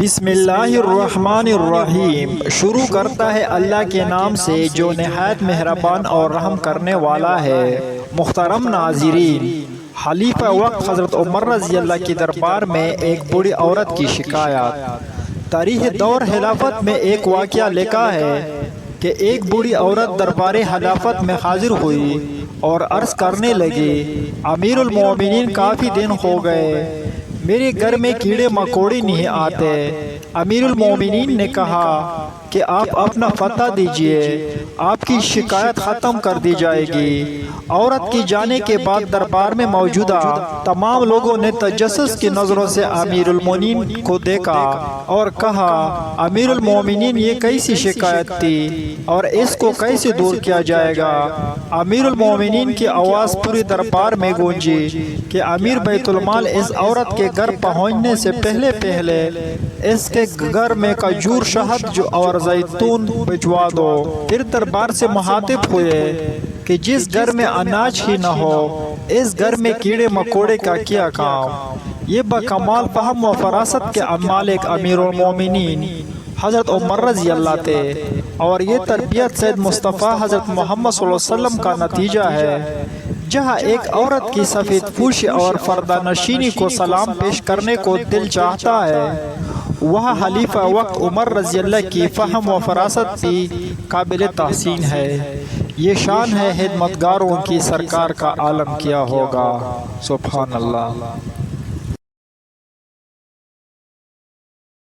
بسم اللہ الرحمن الرحیم۔ شروع کرتا ہے اللہ کے نام سے جو نہایت مہربان اور رحم کرنے والا ہے۔ محترم ناظرین، خلیفہ وقت حضرت عمر رضی اللہ کے دربار میں ایک بوڑھی عورت کی شکایت۔ تاریخ دور خلافت میں ایک واقعہ لکھا ہے کہ ایک بوڑھی عورت دربار خلافت میں حاضر ہوئی اور عرض کرنے لگی، امیر المومنین کافی دن ہو گئے میرے گھر میں کیڑے مکوڑے نہیں آتے۔ امیر المومنین نے کہا کہ آپ اپنا فتح دیجئے، آپ کی شکایت ختم کر دی جائے گی۔ عورت کی جانے کے بعد دربار میں موجودہ تمام لوگوں نے تجسس کی نظروں سے امیر المومنین کو دیکھا اور کہا، امیر المومنین یہ کیسی شکایت تھی اور اس کو کیسے دور کیا جائے گا؟ امیر المومنین کی آواز پوری دربار میں گونجی کہ امیر بیت المال اس عورت کے گھر پہنچنے سے پہلے اس کے گھر میں کھجور، شہد اور زیتون بھجوا دو۔ پھر دربار سے مخاطب ہوئے کہ جس گھر میں اناج ہی نہ ہو اس گھر میں کیڑے مکوڑے کا کیا کام؟ یہ بکمال فہم و فراست کے مالک امیر المومنین حضرت عمر رضی اللہ تھے، اور یہ تربیت سید مصطفیٰ حضرت محمد صلی اللہ علیہ وسلم کا نتیجہ ہے۔ جہاں ایک عورت کی سفید پوشی اور پردہ نشینی کو سلام پیش کرنے کو دل چاہتا ہے، وہاں خلیفہ وقت عمر رضی اللہ کی فہم و فراست بھی قابل تحسین ہے۔ یہ شان ہے خدمتگاروں کی، سرکار کا عالم کیا ہوگا۔ سبحان اللہ۔